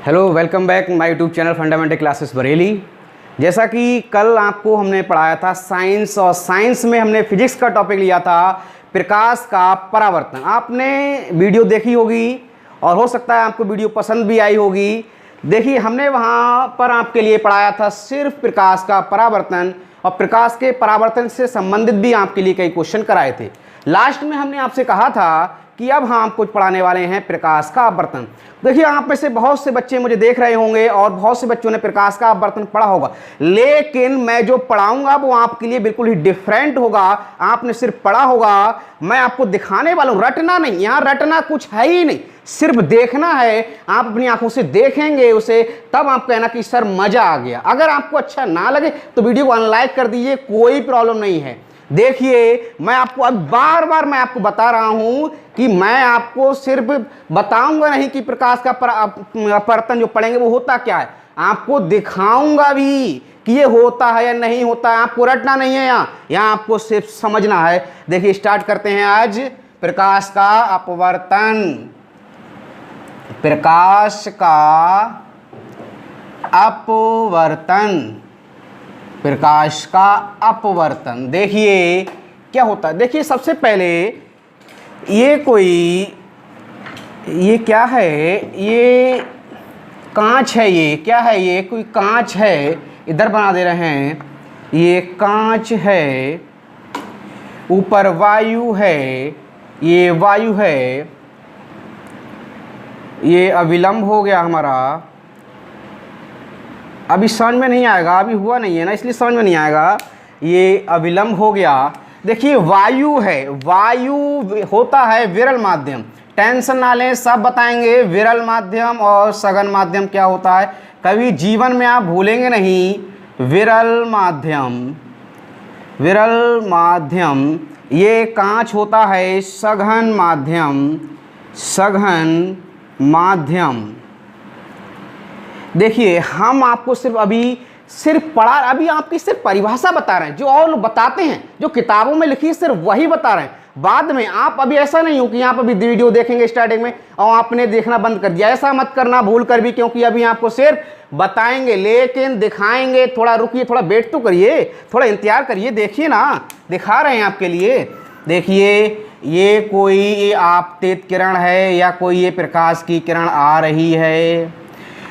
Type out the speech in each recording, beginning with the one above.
Hello, welcome back my YouTube channel fundamental classes Bareilly. जैसा कि कल आपको हमने पढ़ाया था साइंस, और साइंस में हमने फिजिक्स का टॉपिक लिया था प्रकाश का परावर्तन। आपने वीडियो देखी होगी और हो सकता है आपको वीडियो पसंद भी आई होगी। देखिए, हमने वहाँ पर आपके लिए पढ़ाया था सिर्फ प्रकाश का परावर्तन, और प्रकाश के परावर्तन से संबंधित भी आपके लिए कई क्वेश्चन कराए थे। लास्ट में हमने आपसे कहा था कि अब हम आपको पढ़ाने वाले हैं प्रकाश का अपवर्तन। देखिए, आप में से बहुत से बच्चे मुझे देख रहे होंगे और बहुत से बच्चों ने प्रकाश का अपवर्तन पढ़ा होगा, लेकिन मैं जो पढ़ाऊंगा वो आपके लिए बिल्कुल ही डिफरेंट होगा। आपने सिर्फ पढ़ा होगा, मैं आपको दिखाने वाला हूं, रटना नहीं। यहाँ रटना कुछ है ही नहीं, सिर्फ देखना है। आप अपनी आंखों से देखेंगे उसे, तब आप कहना कि सर मजा आ गया। अगर आपको अच्छा ना लगे तो वीडियो को अनलाइक कर दीजिए, कोई प्रॉब्लम नहीं है। देखिए, मैं आपको अब बार बार मैं आपको बता रहा हूं कि मैं आपको सिर्फ बताऊंगा नहीं कि प्रकाश का अपवर्तन जो पढ़ेंगे वो होता क्या है, आपको दिखाऊंगा भी कि ये होता है या नहीं होता है। आपको रटना नहीं है, यहाँ आपको सिर्फ समझना है। देखिए, स्टार्ट करते हैं आज प्रकाश का अपवर्तन। प्रकाश का अपवर्तन, प्रकाश का अपवर्तन। देखिए क्या होता है। देखिए, सबसे पहले ये क्या है, ये कांच है। ये क्या है, ये कोई कांच है, इधर बना दे रहे हैं। ये कांच है, ऊपर वायु है, ये वायु है। ये अविलंब हो गया हमारा। अभी समझ में नहीं आएगा, अभी हुआ नहीं है ना, इसलिए समझ में नहीं आएगा। ये अविलंब हो गया। देखिए, वायु है, वायु होता है विरल माध्यम। टेंशन ना लें, सब बताएंगे। विरल माध्यम और सघन माध्यम क्या होता है, कभी जीवन में आप भूलेंगे नहीं। विरल माध्यम, विरल माध्यम ये कांच होता है। सघन माध्यम, सघन माध्यम। देखिए, हम आपको सिर्फ पढ़ा, अभी आपकी सिर्फ परिभाषा बता रहे हैं। जो और लोग बताते हैं, जो किताबों में लिखी है, सिर्फ वही बता रहे हैं। बाद में आप अभी ऐसा नहीं हो कि आप अभी वीडियो देखेंगे स्टार्टिंग में और आपने देखना बंद कर दिया। ऐसा मत करना भूल कर भी, क्योंकि अभी आपको सिर्फ बताएंगे लेकिन दिखाएंगे। थोड़ा रुकिए, थोड़ा वेट तो करिए, थोड़ा इंतजार करिए। देखिए ना, दिखा रहे हैं आपके लिए। देखिए, ये कोई आपतित किरण है या कोई ये प्रकाश की किरण आ रही है।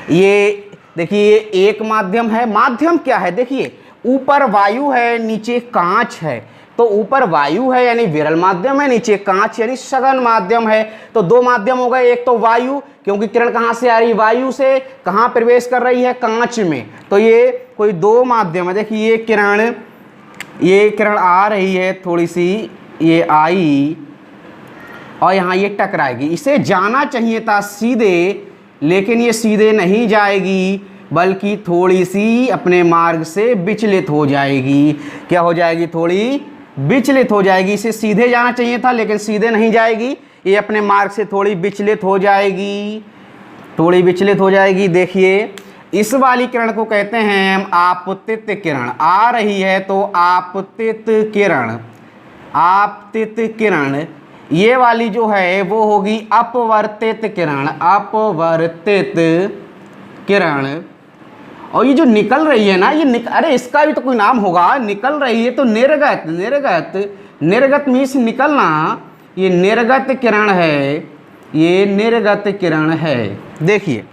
ये देखिए, एक माध्यम है। माध्यम क्या है, देखिए, ऊपर वायु है, नीचे कांच है। तो ऊपर वायु है यानी विरल माध्यम है, नीचे कांच यानी सघन माध्यम है। तो दो माध्यम हो गए। एक तो वायु, क्योंकि किरण कहाँ से आ रही है, वायु से। कहाँ प्रवेश कर रही है, कांच में। तो ये कोई दो माध्यम है। देखिए, ये किरण आ रही है, थोड़ी सी ये आई और यहाँ ये टकराएगी। इसे जाना चाहिए था सीधे, लेकिन ये सीधे नहीं जाएगी, बल्कि थोड़ी सी अपने मार्ग से विचलित हो जाएगी। क्या हो जाएगी, थोड़ी विचलित हो जाएगी। इसे सीधे जाना चाहिए था, लेकिन सीधे नहीं जाएगी। ये अपने मार्ग से थोड़ी विचलित हो जाएगी, थोड़ी विचलित हो जाएगी। देखिए, इस वाली किरण को कहते हैं हम आपतित किरण। आ रही है तो आपतित किरण, आपतित किरण। ये वाली जो है वो होगी अपवर्तित किरण, अपवर्तित किरण। और ये जो निकल रही है ना, ये अरे इसका भी तो कोई नाम होगा। निकल रही है तो निर्गत, निर्गत, निर्गत मीन्स निकलना। ये निर्गत किरण है, ये निर्गत किरण है। देखिए,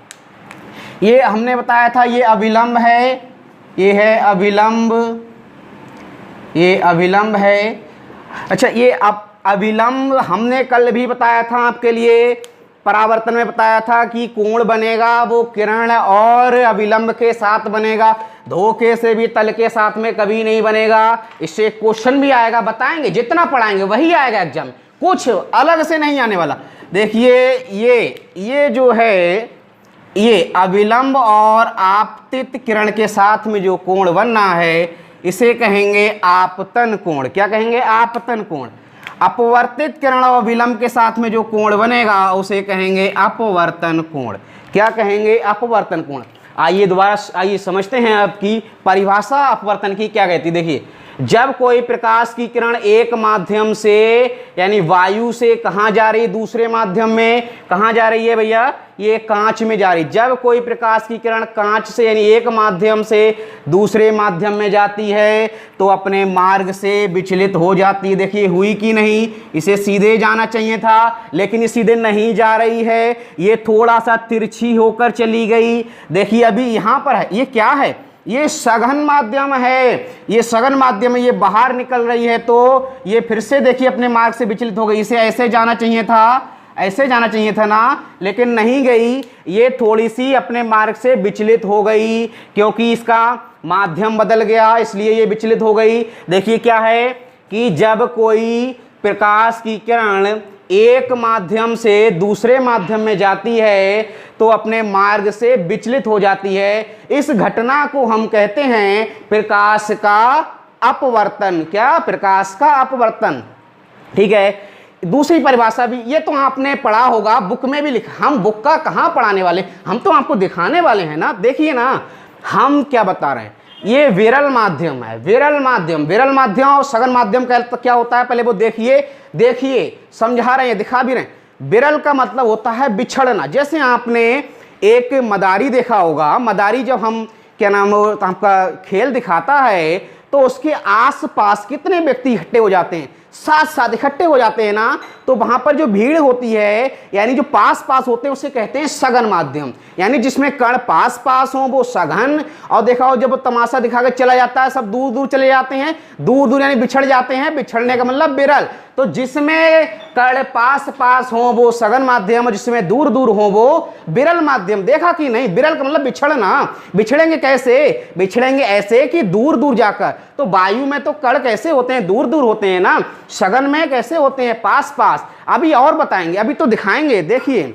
ये हमने बताया था ये अविलंब है, ये है अविलंब, ये अविलंब है। अच्छा, ये अविलंब हमने कल भी बताया था आपके लिए, परावर्तन में बताया था कि कोण बनेगा वो किरण और अविलंब के साथ बनेगा। धोखे से भी तल के साथ में कभी नहीं बनेगा। इससे क्वेश्चन भी आएगा, बताएंगे। जितना पढ़ाएंगे वही आएगा एग्जाम में, कुछ अलग से नहीं आने वाला। देखिए, ये जो है, ये अविलंब और आपतित किरण के साथ में जो कोण बनना है, इसे कहेंगे आपतन कोण। क्या कहेंगे, आपतन कोण। अपवर्तित किरण और विलंब के साथ में जो कोण बनेगा उसे कहेंगे अपवर्तन कोण। क्या कहेंगे, अपवर्तन कोण। आइए दोबारा आइए समझते हैं आपकी परिभाषा अपवर्तन की क्या कहती है। देखिए, जब कोई प्रकाश की किरण एक माध्यम से यानी वायु से कहां जा रही है, दूसरे माध्यम में कहां जा रही है भैया, ये कांच में जा रही। जब कोई प्रकाश की किरण कांच से यानी एक माध्यम से दूसरे माध्यम में जाती है तो अपने मार्ग से विचलित हो जाती है। देखिए हुई कि नहीं, इसे सीधे जाना चाहिए था लेकिन ये सीधे नहीं जा रही है, ये थोड़ा सा तिरछी होकर चली गई। देखिए अभी यहां पर है, ये क्या है, ये सघन माध्यम है, ये सघन माध्यम है, ये बाहर निकल रही है तो ये फिर से देखिए अपने मार्ग से विचलित हो गई। इसे ऐसे जाना चाहिए था, ऐसे जाना चाहिए था ना, लेकिन नहीं गई, ये थोड़ी सी अपने मार्ग से विचलित हो गई क्योंकि इसका माध्यम बदल गया, इसलिए ये विचलित हो गई। देखिए क्या है कि जब कोई प्रकाश की किरण एक माध्यम से दूसरे माध्यम में जाती है तो अपने मार्ग से विचलित हो जाती है। इस घटना को हम कहते हैं प्रकाश का अपवर्तन। क्या, प्रकाश का अपवर्तन। ठीक है, दूसरी परिभाषा भी, ये तो आपने पढ़ा होगा, बुक में भी लिखा। हम बुक का कहाँ पढ़ाने वाले, हम तो आपको दिखाने वाले हैं ना। देखिए ना हम क्या बता रहे हैं, ये विरल माध्यम है, विरल माध्यम। विरल माध्यम और सघन माध्यम का क्या होता है पहले वो देखिए समझा रहे हैं, दिखा भी रहे हैं। विरल का मतलब होता है बिछड़ना। जैसे आपने एक मदारी देखा होगा, मदारी जब हम क्या नाम आपका खेल दिखाता है तो उसके आसपास कितने व्यक्ति इकट्ठे हो जाते हैं, साथ साथ इकट्ठे हो जाते हैं ना, तो वहां पर जो भीड़ होती है यानी जो पास पास होते हैं उसे कहते हैं सघन माध्यम। यानी जिसमें कण पास पास हो वो सघन। और देखा हो जब तमाशा दिखा के चला जाता है, सब दूर दूर चले जाते हैं, दूर दूर यानी बिछड़ जाते हैं, बिछड़ने का मतलब विरल। तो जिसमें कण पास पास हो वो सघन माध्यम और जिसमें दूर दूर हो वो विरल माध्यम। देखा कि नहीं, विरल का मतलब बिछड़ना। बिछड़ेंगे कैसे, बिछड़ेंगे ऐसे कि दूर दूर जाकर। तो वायु में तो कण कैसे होते हैं, दूर दूर होते हैं ना, सघन में कैसे होते हैं, पास पास। अभी और बताएंगे, अभी तो दिखाएंगे। देखिए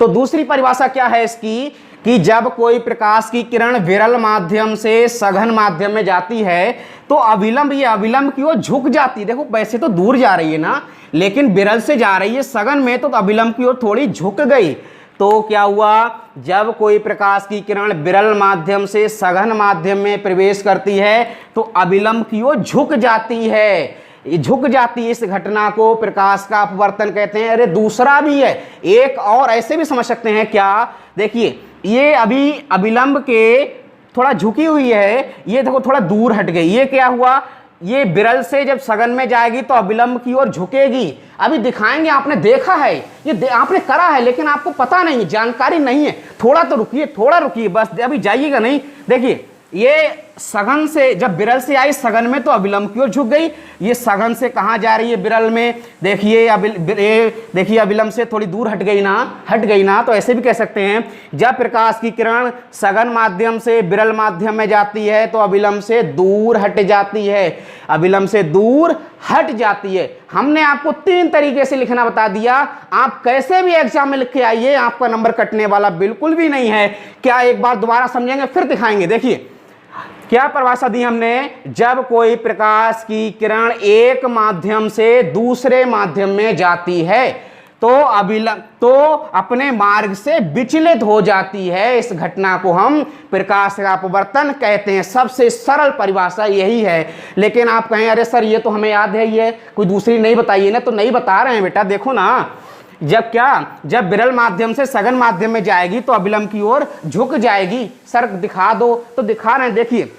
तो दूसरी परिभाषा क्या है इसकी कि जब कोई प्रकाश की किरण विरल माध्यम से सघन माध्यम में जाती है तो अविलंब, ये अविलंब की ओर झुक जाती है। देखो वैसे तो दूर जा रही है ना, लेकिन विरल से जा रही है सघन में तो अविलंब की ओर थोड़ी झुक गई। तो क्या हुआ, जब कोई प्रकाश की किरण विरल माध्यम से सघन माध्यम में प्रवेश करती है तो अविलंब की ओर झुक जाती है, झुक जाती है। इस घटना को प्रकाश का अपवर्तन कहते हैं। अरे दूसरा भी है, एक और ऐसे भी समझ सकते हैं। क्या, देखिए ये अभी अविलंब के थोड़ा झुकी हुई है, ये देखो थोड़ा दूर हट गई। ये क्या हुआ, ये विरल से जब सघन में जाएगी तो अविलंब की ओर झुकेगी। अभी दिखाएंगे, आपने देखा है, ये आपने करा है लेकिन आपको पता नहीं, जानकारी नहीं है। थोड़ा तो रुकिए, थोड़ा रुकिए बस, अभी जाइएगा नहीं। देखिए ये सघन से जब विरल से आई सघन में तो अविलंब की ओर झुक गई। ये सघन से कहां जा रही है, विरल में। देखिए देखिए अविलंब से थोड़ी दूर हट गई ना, तो ऐसे भी कह सकते हैं जब प्रकाश की किरण सघन माध्यम से विरल माध्यम में जाती है तो अविलंब से दूर हट जाती है, अविलंब से दूर हट जाती है। हमने आपको 3 तरीके से लिखना बता दिया, आप कैसे भी एग्जाम में लिख के आइए, आपका नंबर कटने वाला बिल्कुल भी नहीं है। क्या एक बार दोबारा समझेंगे फिर दिखाएंगे। देखिए क्या परिभाषा दी हमने, जब कोई प्रकाश की किरण एक माध्यम से दूसरे माध्यम में जाती है तो अविलंब तो अपने मार्ग से विचलित हो जाती है। इस घटना को हम प्रकाश का अपवर्तन कहते हैं। सबसे सरल परिभाषा यही है। लेकिन आप कहें अरे सर ये तो हमें याद है, ये कोई दूसरी नहीं बताइए ना, तो नहीं बता रहे हैं बेटा। देखो ना, जब विरल माध्यम से सघन माध्यम में जाएगी तो अविलंब की ओर झुक जाएगी। सर दिखा दो, तो दिखा रहे हैं, देखिए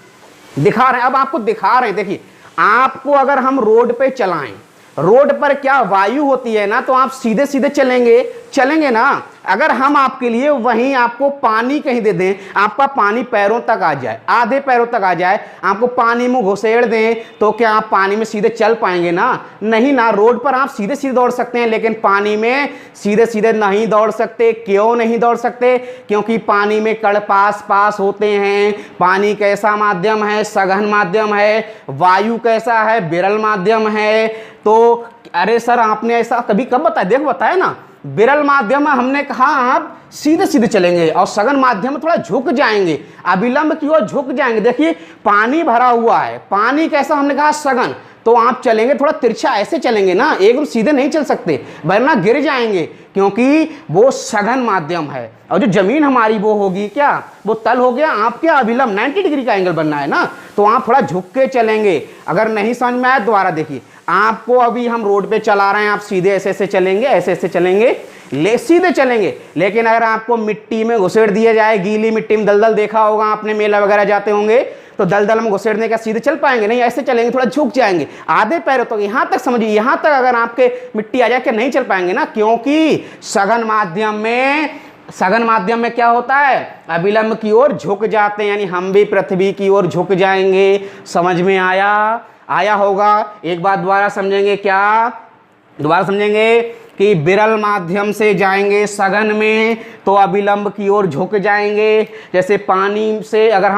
दिखा रहे हैं, अब आपको दिखा रहे हैं। देखिए आपको अगर हम रोड पे चलाएं, रोड पर क्या वायु होती है ना, तो आप सीधे सीधे चलेंगे ना। अगर हम आपके लिए वहीं आपको पानी कहीं दे दें, आपका पानी पैरों तक आ जाए, आधे पैरों तक आ जाए, आपको पानी में घुसेड़ दें, तो क्या आप पानी में सीधे चल पाएंगे ना? नहीं ना। रोड पर आप सीधे सीधे दौड़ सकते हैं लेकिन पानी में सीधे सीधे नहीं दौड़ सकते। क्यों नहीं दौड़ सकते? क्योंकि पानी में कण पास पास होते हैं। पानी कैसा माध्यम है? सघन माध्यम है। वायु कैसा है? विरल माध्यम है। तो अरे सर आपने ऐसा कभी कब बताया? देखो बताया ना, विरल माध्यम में हमने कहा आप सीधे सीधे चलेंगे और सघन माध्यम में थोड़ा झुक जाएंगे, अविलंब की ओर झुक जाएंगे। देखिए पानी भरा हुआ है, पानी कैसा, हमने कहा सघन, तो आप चलेंगे थोड़ा तिरछा, ऐसे चलेंगे ना, एकदम सीधे नहीं चल सकते वरना गिर जाएंगे, क्योंकि वो सघन माध्यम है। और जो जमीन हमारी वो होगी क्या, वो तल हो गया, आपके अविलंब 90 डिग्री का एंगल बनना है ना, तो आप थोड़ा झुक के चलेंगे। अगर नहीं समझ में आया दोबारा देखिए, आपको अभी हम रोड पे चला रहे हैं, आप सीधे ऐसे ऐसे चलेंगे, ऐसे ऐसे चलेंगे, सीधे चलेंगे। लेकिन अगर आपको मिट्टी में घुसेड़ दिया जाए, गीली मिट्टी में, दलदल देखा होगा आपने, मेला वगैरह जाते होंगे, तो दलदल में घुसेड़ने का सीधे चल पाएंगे नहीं, ऐसे चलेंगे, थोड़ा झुक जाएंगे आधे पैरों तक, यहां तक समझिए, यहां तक अगर आपके मिट्टी आ जाए कि नहीं चल पाएंगे ना, क्योंकि सघन माध्यम में क्या होता है, अविलंब की ओर झुक जाते हैं, यानी हम भी पृथ्वी की ओर झुक जाएंगे। समझ में आया होगा। एक बात दोबारा समझेंगे, क्या दोबारा समझेंगे कि विरल माध्यम से जाएंगे सघन में तो अविलंब की ओर झुक जाएंगे। जैसे पानी से अगर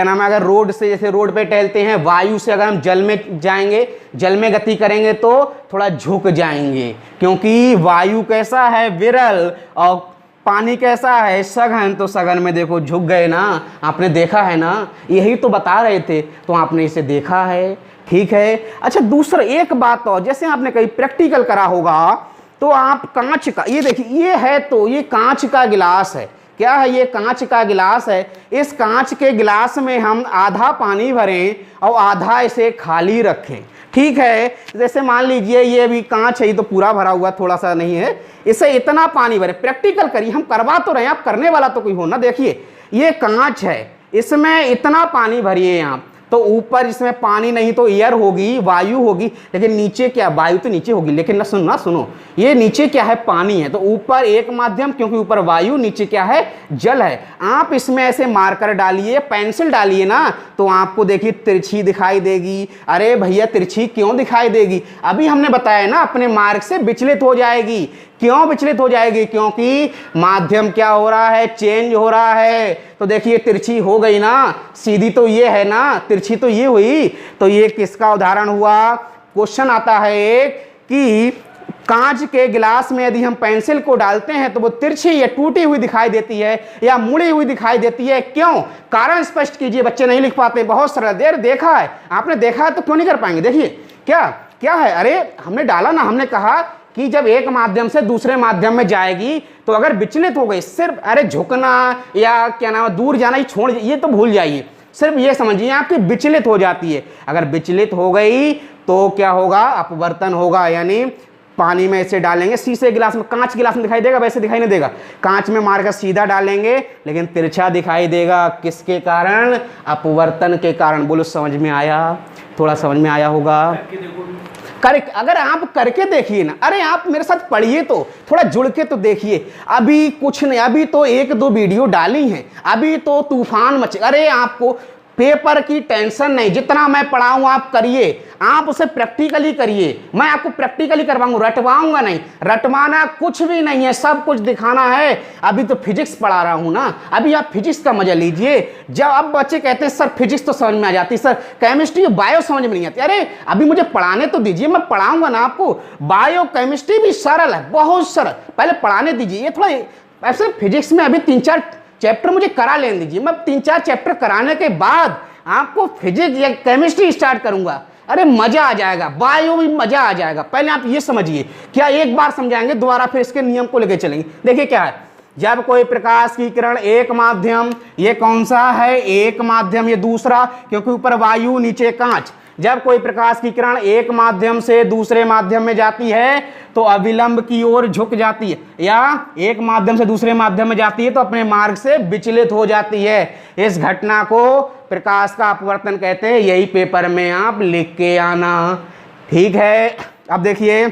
हम अगर रोड से, जैसे रोड पे टहलते हैं, वायु से अगर हम जल में जाएंगे, जल में गति करेंगे तो थोड़ा झुक जाएंगे, क्योंकि वायु कैसा है, विरल, और पानी कैसा है, सघन, तो सघन में देखो झुक गए ना, आपने देखा है ना, यही तो बता रहे थे, तो आपने इसे देखा है, ठीक है। अच्छा दूसरा एक बात और, जैसे आपने कहीं प्रैक्टिकल करा होगा तो आप कांच का, ये देखिए, ये है तो ये कांच का गिलास है, क्या है, ये कांच का गिलास है। इस कांच के गिलास में हम आधा पानी भरें और आधा इसे खाली रखें, ठीक है। जैसे मान लीजिए ये भी कांच है, ये तो पूरा भरा हुआ, थोड़ा सा नहीं है, इसे इतना पानी भरे, प्रैक्टिकल करिए, हम करवा तो रहे हैं, आप करने वाला तो कोई हो ना। देखिए ये कांच है, इसमें इतना पानी भरिए आप, तो ऊपर इसमें पानी नहीं तो एयर होगी, वायु होगी, लेकिन नीचे क्या, वायु तो नीचे होगी, लेकिन ना सुनो, ये नीचे क्या है, पानी है, तो ऊपर एक माध्यम, क्योंकि ऊपर वायु, नीचे क्या है, जल है। आप इसमें ऐसे मार्कर डालिए, पेंसिल डालिए ना, तो आपको देखिए तिरछी दिखाई देगी। अरे भैया तिरछी क्यों दिखाई देगी, अभी हमने बताया ना, अपने मार्ग से विचलित हो जाएगी। क्यों विचलित हो जाएगी, क्योंकि माध्यम क्या हो रहा है, चेंज हो रहा है। तो देखिए तिरछी हो गई ना, सीधी तो ये है ना, तिरछी तो ये हुई, तो ये किसका उदाहरण हुआ। क्वेश्चन आता है एक कि कांच के गिलास में यदि हम पेंसिल को डालते हैं तो वो तिरछी या टूटी हुई दिखाई देती है या मुड़ी हुई दिखाई देती है, क्यों, कारण स्पष्ट कीजिए। बच्चे नहीं लिख पाते, बहुत सरल, देर देखा है आपने, देखा है तो क्यों नहीं कर पाएंगे। देखिए क्या है, अरे हमने डाला ना, हमने कहा कि जब एक माध्यम से दूसरे माध्यम में जाएगी तो अगर विचलित हो गई, सिर्फ अरे झुकना या क्या नाम, दूर जाना, ही छोड़, ये तो भूल जाइए, सिर्फ ये समझिए आपकी विचलित हो जाती है। अगर विचलित हो गई तो क्या होगा, अपवर्तन होगा, यानी पानी में इसे डालेंगे, शीशे गिलास में, कांच गिलास में दिखाई देगा, वैसे दिखाई नहीं देगा, कांच में मारकर सीधा डालेंगे लेकिन तिरछा दिखाई देगा, किसके कारण, अपवर्तन के कारण। बोलो समझ में आया, थोड़ा समझ में आया होगा। अगर आप करके देखिए ना, अरे आप मेरे साथ पढ़िए तो, थोड़ा जुड़ के तो देखिए, अभी कुछ नहीं, अभी तो 1-2 वीडियो डाली हैं, अभी तो तूफान मचे। अरे आपको पेपर की टेंशन नहीं, जितना मैं पढ़ाऊं आप करिए, आप उसे प्रैक्टिकली करिए, मैं आपको प्रैक्टिकली करवाऊंगा, रटवाऊंगा नहीं, रटवाना कुछ भी नहीं है, सब कुछ दिखाना है। अभी तो फिजिक्स पढ़ा रहा हूं ना, अभी आप फिजिक्स का मजा लीजिए। जब अब बच्चे कहते हैं सर फिजिक्स तो समझ में आ जाती, सर केमिस्ट्री बायो समझ में नहीं आती, अरे अभी मुझे पढ़ाने तो दीजिए, मैं पढ़ाऊंगा ना आपको। बायो केमिस्ट्री भी सरल है, बहुत सरल, पहले पढ़ाने दीजिए। ये थोड़ा ऐसे फिजिक्स में अभी 3-4 चैप्टर मुझे करा लेने दीजिए, मैं 3-4 चैप्टर कराने के बाद आपको फिजिक्स या केमिस्ट्री स्टार्ट करूंगा। अरे मजा आ जाएगा, बायो भी मजा आ जाएगा। पहले आप ये समझिए, क्या एक बार समझाएंगे, दोबारा फिर इसके नियम को लेके चलेंगे। देखिए क्या है, जब कोई प्रकाश की किरण एक माध्यम, ये कौन सा है, एक माध्यम, ये दूसरा, क्योंकि ऊपर वायु नीचे कांच, जब कोई प्रकाश की किरण एक माध्यम से दूसरे माध्यम में जाती है तो अविलंब की ओर झुक जाती है, या एक माध्यम से दूसरे माध्यम में जाती है तो अपने मार्ग से विचलित हो जाती है। इस घटना को प्रकाश का अपवर्तन कहते हैं, यही पेपर में आप लिख के आना, ठीक है। अब देखिए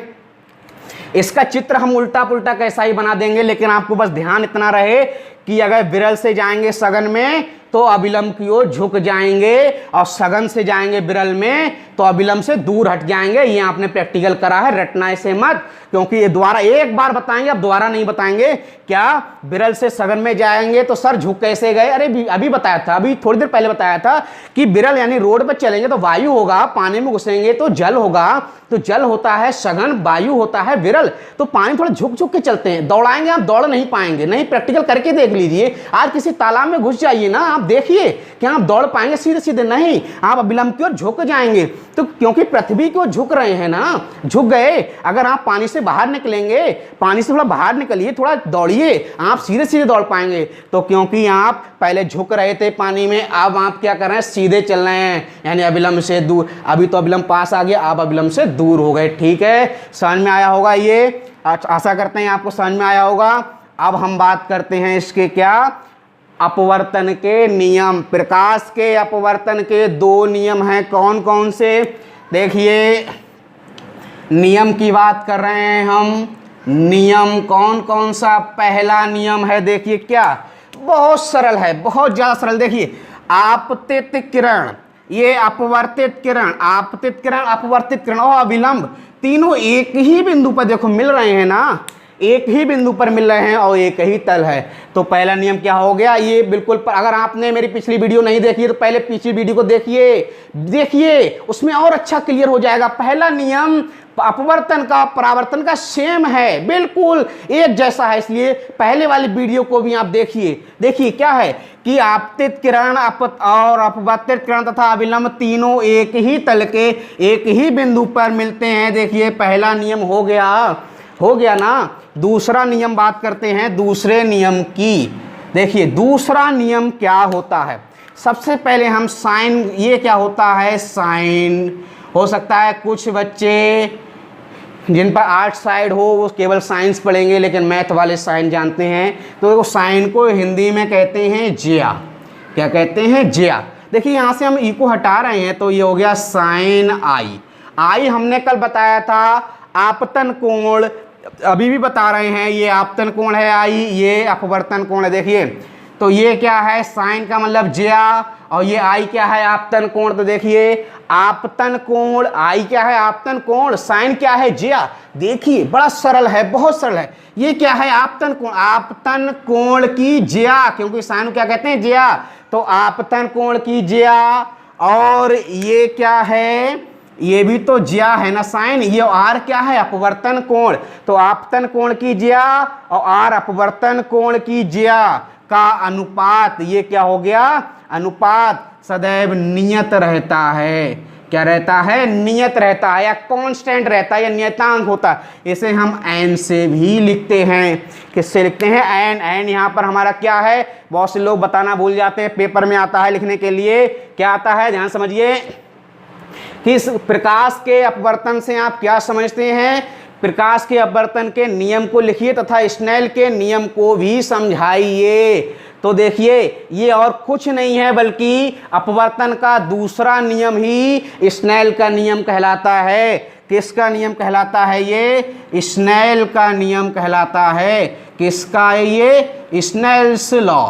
इसका चित्र हम उल्टा पुल्टा कैसा ही बना देंगे, लेकिन आपको बस ध्यान इतना रहे कि अगर विरल से जाएंगे सघन में तो अविलंब की ओर झुक जाएंगे, और सघन से जाएंगे विरल में तो अविलंब से दूर हट जाएंगे। ये आपने प्रैक्टिकल करा है, रटना इसे मत, क्योंकि ये दोबारा एक बार बताएंगे, अब दोबारा नहीं बताएंगे। क्या विरल से सघन में जाएंगे तो सर झुक कैसे गए? अरे अभी बताया था, अभी थोड़ी देर पहले बताया था कि विरल यानी रोड पर चलेंगे तो वायु होगा, पानी में घुसेंगे तो जल होगा, तो जल होता है सघन, वायु होता है विरल। तो पानी थोड़ा झुक झुक के चलते हैं, दौड़ाएंगे आप दौड़ नहीं पाएंगे। नहीं, प्रैक्टिकल करके देख लीजिए। आज किसी तालाब में घुस जाइए ना, आप देखिए क्या आप दौड़ पाएंगे सीधे सीधे? नहीं, आप अविलंब की ओर झुक जाएंगे। तो क्योंकि पृथ्वी की ओर झुक रहे हैं ना, झुक गए। अगर आप पानी से बाहर निकलेंगे, पानी से थोड़ा बाहर निकलिए, थोड़ा दौड़िए, आप सीधे सीधे दौड़ पाएंगे। तो क्योंकि आप पहले झुक रहे थे पानी में, अब आप क्या कर रहे हैं? सीधे चल रहे हैं, यानी अविलंब से दूर। अभी तो अविलंब पास आ गया, आप अविलंब से दूर हो गए। ठीक है, समझ में आया होगा ये? आशा करते हैं आपको समझ में आया होगा। अब हम बात करते हैं इसके क्या, अपवर्तन के नियम। प्रकाश के अपवर्तन के दो नियम हैं, कौन कौन से? देखिए, नियम की बात कर रहे हैं हम। नियम कौन कौन सा? पहला नियम है, देखिए क्या, बहुत सरल है, बहुत ज्यादा सरल। देखिए, आपतित किरण, ये अपवर्तित किरण, आपतित किरण, अपवर्तित किरण और अविलंब तीनों एक ही बिंदु पर देखो मिल रहे हैं ना, एक ही बिंदु पर मिल रहे हैं और एक ही तल है। तो पहला नियम क्या हो गया? ये बिल्कुल अगर आपने मेरी पिछली वीडियो नहीं देखी तो पहले पिछली वीडियो को देखिए, उसमें और अच्छा क्लियर हो जाएगा। पहला नियम अपवर्तन का परावर्तन का सेम है, बिल्कुल एक जैसा है, इसलिए पहले वाली वीडियो को भी आप देखिए। देखिए क्या है कि आपतित किरण और अपवर्तित किरण तथा अविलंब तीनों एक ही तल के एक ही बिंदु पर मिलते हैं। देखिए पहला नियम हो गया ना। दूसरा नियम बात करते हैं, दूसरे नियम की। देखिए दूसरा नियम क्या होता है? सबसे पहले हम साइन, ये क्या होता है? साइन। हो सकता है कुछ बच्चे जिन पर आर्ट साइड हो वो केवल साइंस पढ़ेंगे, लेकिन मैथ वाले साइन जानते हैं। तो वो साइन को हिंदी में कहते हैं ज्या। क्या कहते हैं? ज्या। देखिए यहाँ से हम ई को हटा रहे हैं तो ये हो गया साइन आई। आई हमने कल बताया था आपतन कोण, अभी भी बता रहे हैं, ये आपतन कोण है आई, ये अपवर्तन कोण है। देखिए तो ये क्या है? साइन का मतलब ज्या, और ये आई क्या है? आपतन कोण। तो देखिए आपतन कोण, आई क्या है? आपतन कोण, साइन क्या है? ज्या। देखिए बड़ा सरल है, बहुत सरल है। ये क्या है? आपतन कोण, आपतन कोण की ज्या, क्योंकि साइन क्या कहते हैं? ज्या। तो आपतन कोण की ज्या। और ये क्या है? ये भी तो ज्या है ना साइन। ये आर क्या है? अपवर्तन कोण। तो आपतन कोण की ज्या और आर अपवर्तन कोण की ज्या का अनुपात, ये क्या हो गया? अनुपात सदैव नियत रहता है। क्या रहता है? नियत रहता है, या कांस्टेंट रहता है, या नियतांक होता है। इसे हम एन से भी लिखते हैं। किससे लिखते हैं? एन। एन यहाँ पर हमारा क्या है? बहुत से लोग बताना भूल जाते हैं, पेपर में आता है लिखने के लिए। क्या आता है? ध्यान समझिए कि इस प्रकाश के अपवर्तन से आप क्या समझते हैं? प्रकाश के अपवर्तन के नियम को लिखिए तथा स्नेल के नियम को भी समझाइए। तो देखिए ये और कुछ नहीं है बल्कि अपवर्तन का दूसरा नियम ही स्नेल का नियम कहलाता है। किसका नियम कहलाता है? ये स्नेल का नियम कहलाता है। किसका है ये? Snell's law.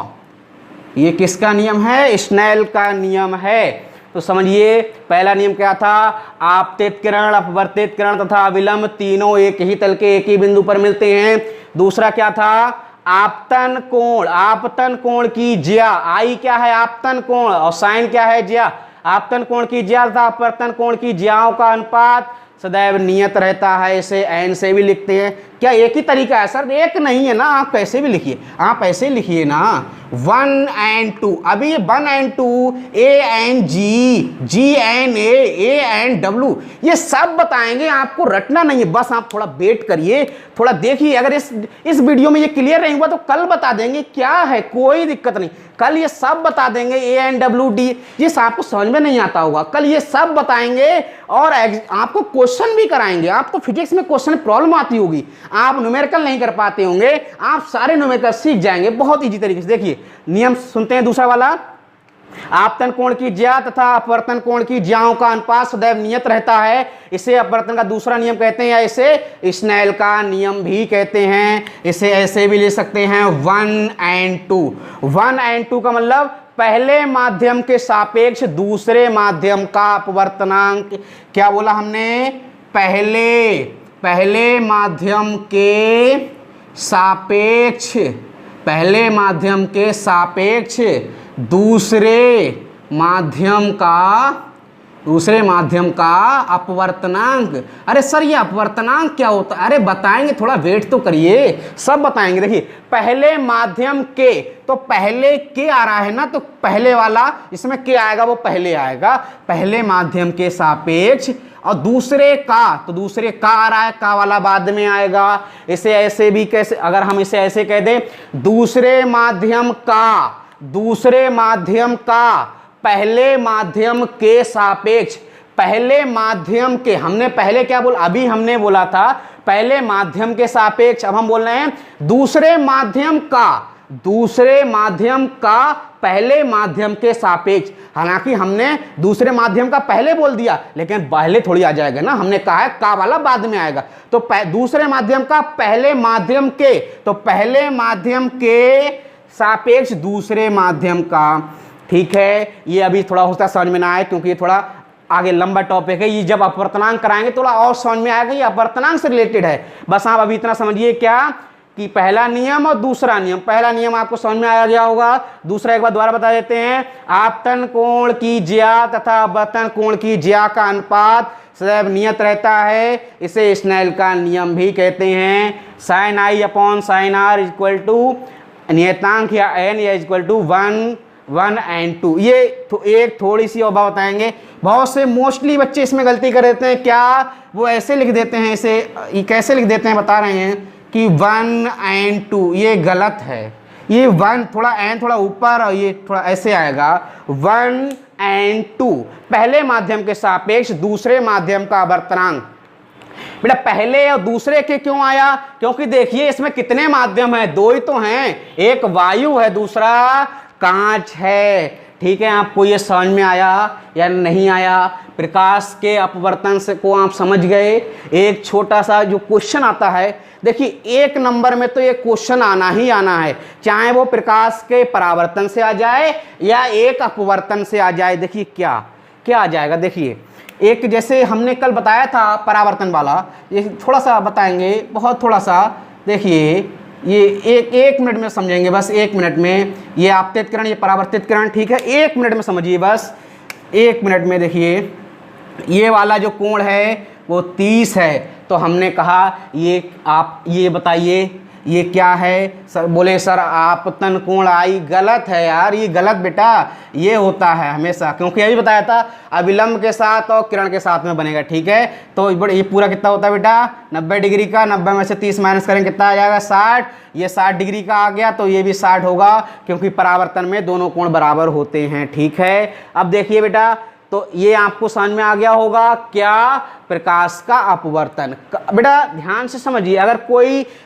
ये किसका नियम है? स्नेल का नियम है। तो समझिए पहला नियम क्या था? आपतित किरण, अपवर्तित किरण तथा अविलंब तीनों एक ही तल के एक ही बिंदु पर मिलते हैं। दूसरा क्या था? आपतन कोण, आपतन कोण की ज्या। आई क्या है? आपतन कोण, और साइन क्या है? ज्या। आपतन कोण की ज्या तथा अपवर्तन कोण की ज्याओं का अनुपात सदैव नियत रहता है। इसे एन से भी लिखते हैं। क्या एक ही तरीका है सर? एक नहीं है ना, आप कैसे भी लिखिए, आप ऐसे लिखिए ना 1 and 2। अभी 1 and 2, A and G, G and A and W, ये सब बताएंगे, आपको रटना नहीं है। बस आप थोड़ा वेट करिए, थोड़ा देखिए। अगर इस वीडियो में ये क्लियर नहीं हुआ तो कल बता देंगे, क्या है, कोई दिक्कत नहीं। कल ये सब बता देंगे, A and W D, ये आपको समझ में नहीं आता होगा, कल ये सब बताएंगे और आपको क्वेश्चन भी कराएंगे। आपको फिजिक्स में क्वेश्चन प्रॉब्लम आती होगी, आप न्यूमेरिकल नहीं कर पाते होंगे, आप सारे न्यूमेरिकल सीख जाएंगे बहुत इजी तरीके से। देखिए नियम सुनते हैं दूसरा वाला। आपतन कोण की ज्या तथा अपवर्तन कोण की ज्याओं का अनुपात सदैव नियत रहता है। इसे अपवर्तन का दूसरा नियम कहते हैं, या इसे स्नेल का नियम भी कहते हैं। इसे ऐसे भी ले सकते हैं 1 and 2। 1 and 2 का मतलब पहले माध्यम के सापेक्ष दूसरे माध्यम का अपवर्तनांक, क्या बोला हमने, पहले माध्यम के सापेक्ष, पहले माध्यम के सापेक्ष दूसरे माध्यम का अपवर्तनांक। अरे सर ये अपवर्तनांक क्या होता है? अरे बताएंगे, थोड़ा वेट तो करिए, सब बताएंगे। देखिए पहले माध्यम के, तो पहले के आ रहा है ना, तो पहले वाला इसमें के आएगा वो पहले आएगा, पहले माध्यम के सापेक्ष। और दूसरे का, तो दूसरे का आ रहा है, का वाला बाद में आएगा। इसे ऐसे भी कैसे, अगर हम इसे ऐसे कह दें, दूसरे माध्यम का पहले माध्यम के सापेक्ष, पहले माध्यम के, हमने पहले क्या बोला, अभी हमने बोला था पहले माध्यम के सापेक्ष, अब हम बोल रहे हैं दूसरे माध्यम का पहले माध्यम के सापेक्ष। हालांकि हमने दूसरे माध्यम का पहले बोल दिया, लेकिन पहले थोड़ी आ जाएगा ना, हमने कहा है का वाला बाद में आएगा। तो दूसरे माध्यम का पहले माध्यम के, तो पहले माध्यम के सापेक्ष दूसरे माध्यम का। ठीक है, ये अभी थोड़ा होता समझ में ना आए, क्योंकि ये थोड़ा आगे लंबा टॉपिक है। ये जब अपवर्तनांक कराएंगे थोड़ा और समझ में आएगा, ये अपवर्तनांक से रिलेटेड है। बस आप अभी इतना समझिए क्या कि पहला नियम और दूसरा नियम। पहला नियम आपको समझ में आ गया होगा, दूसरा एक बार दोबारा बता देते हैं। आपतन कोण की ज्या तथा अपवर्तन कोण की ज्या का अनुपात सदैव नियत रहता है, इसे स्नेल का नियम भी कहते हैं। Sine i upon sine r equal to नियतांक या एन या इक्वल टू 1 and 2। ये एक थोड़ी सी और बात बताएंगे। बहुत से मोस्टली बच्चे इसमें गलती कर देते हैं, क्या वो ऐसे लिख देते हैं, इसे ये कैसे लिख देते हैं बता रहे हैं कि 1 and 2, ये गलत है। ये 1 थोड़ा एन थोड़ा ऊपर और ये थोड़ा ऐसे आएगा 1 and 2, पहले माध्यम के सापेक्ष दूसरे माध्यम का अपवर्तनांक। बेटा पहले और दूसरे के क्यों आया? क्योंकि देखिए इसमें कितने माध्यम हैं, दो ही तो हैं, एक वायु है दूसरा कांच है। ठीक है, आपको ये समझ में आया या नहीं आया? प्रकाश के अपवर्तन से को आप समझ गए। एक छोटा सा जो क्वेश्चन आता है, देखिए 1 नंबर में तो ये क्वेश्चन आना ही आना है, चाहे वो प्रकाश के परावर्तन से आ जाए या एक अपवर्तन से आ जाए। देखिए क्या क्या आ जाएगा, देखिए एक जैसे हमने कल बताया था परावर्तन वाला, ये थोड़ा सा बताएंगे, बहुत थोड़ा सा। देखिए ये एक मिनट में समझेंगे, बस 1 मिनट में। ये आपतित किरण, ये परावर्तित किरण, ठीक है, 1 मिनट में समझिए, बस 1 मिनट में। देखिए ये वाला जो कोण है वो 30 है, तो हमने कहा ये आप ये बताइए ये क्या है? सर बोले सर आपतन कोण आई। गलत है यार, ये गलत बेटा, ये होता है हमेशा, क्योंकि अभी बताया था अविलंब के साथ और किरण के साथ में बनेगा। ठीक है, तो ये पूरा कितना होता है बेटा 90 डिग्री का, 90 में से 30 माइनस करेंगे कितना आ जाएगा 60। ये 60 डिग्री का आ गया, तो ये भी 60 होगा, क्योंकि परावर्तन में दोनों कोण बराबर होते हैं। ठीक है, अब देखिए बेटा, तो ये आपको समझ में आ गया होगा क्या? प्रकाश का अपवर्तन। बेटा ध्यान से समझिए,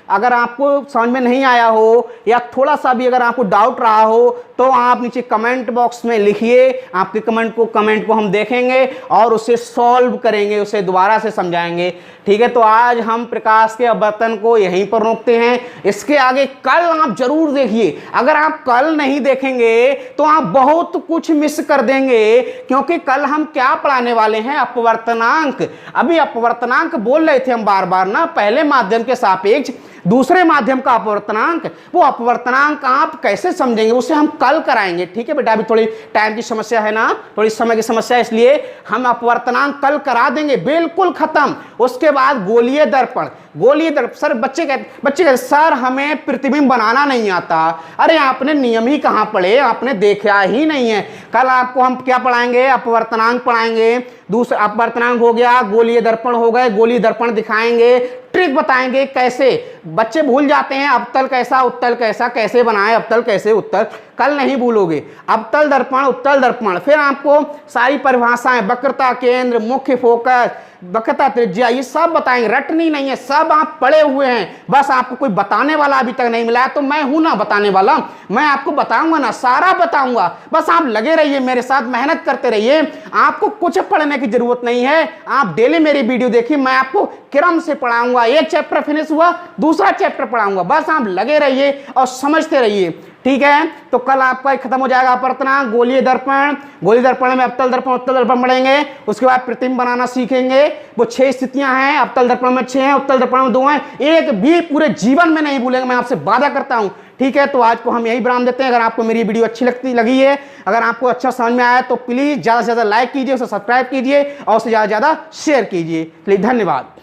अगर आपको समझ में नहीं आया हो या थोड़ा सा भी अगर आपको डाउट रहा हो, तो आप नीचे कमेंट बॉक्स में लिखिए। आपके कमेंट को हम देखेंगे और उसे सॉल्व करेंगे, उसे दोबारा से समझाएंगे। ठीक है, तो आज हम प्रकाश के अपवर्तन को यहीं पर रोकते हैं। इसके आगे कल आप जरूर देखिए। अगर आप कल नहीं देखेंगे तो आप बहुत कुछ मिस कर देंगे, क्योंकि कल हम क्या पढ़ाने वाले हैं? अपवर्तनांक। अभी अपवर्तनांक बोल रहे थे हम बार बार ना, पहले माध्यम के सापेक्ष दूसरे माध्यम का अपवर्तनांक। वो अपवर्तनांक आप कैसे समझेंगे, उसे हम कल कराएंगे। ठीक है बेटा, अभी थोड़ी टाइम की समस्या है ना, थोड़ी समय की समस्या है, इसलिए हम अपवर्तनांक कल करा देंगे, बिल्कुल खत्म। उसके बाद गोलीय दर्पण। सर बच्चे कहते सर हमें प्रतिबिंब बनाना नहीं आता। अरे आपने नियम ही कहाँ पढ़े, आपने देखा ही नहीं है। कल आपको हम क्या पढ़ाएंगे? अपवर्तनांक पढ़ाएंगे। दूसरा अपवर्तनांक हो गया, गोलीय दर्पण हो गए, गोलीय दर्पण दिखाएंगे, ट्रिक बताएंगे कैसे। बच्चे भूल जाते हैं अवतल कैसा उत्तल कैसा, कैसे बनाए अवतल कैसे उत्तल, कल नहीं भूलोगे। अवतल दर्पण उत्तल दर्पण, फिर आपको सारी परिभाषाएं, वक्रता केंद्र, मुख्य फोकस, वक्रता त्रिज्या, ये सब बताएंगे। रटनी नहीं है, सब आप पढ़े हुए हैं, बस आपको कोई बताने वाला अभी तक नहीं मिला। तो मैं हूं ना बताने वाला, मैं आपको बताऊंगा ना, सारा बताऊंगा। बस आप लगे रहिए मेरे साथ, मेहनत करते रहिए। आपको कुछ पढ़ने की जरूरत नहीं है, आप डेली मेरी वीडियो देखिए, मैं आपको क्रम से पढ़ाऊंगा। एक चैप्टर फिनिश हुआ, दूसरा दूसरा चैप्टर पढ़ाऊंगा, बस आप लगे रहिए और समझते रहिए, ठीक है। तो कल आपका खत्म हो जाएगा अपवर्तनांक, गोलीय दर्पण, गोलीय दर्पण में अवतल दर्पण उत्तल दर्पण पढ़ेंगे, उसके बाद प्रतिबिंब बनाना सीखेंगे। वो 6 स्थितियां हैं, अवतल दर्पण में 6 हैं, उत्तल दर्पण में 2 हैं, एक भी पूरे जीवन में नहीं भूलेंगे, मैं आपसे वादा करता हूं, ठीक है। तो आज को हम यही विराम देते हैं। अगर आपको मेरी वीडियो अच्छी लगी है, अगर आपको अच्छा समझ में आया तो प्लीज ज्यादा से ज्यादा लाइक कीजिए, उसे सब्सक्राइब कीजिए और उसे ज्यादा से ज्यादा शेयर कीजिए। प्लीज धन्यवाद।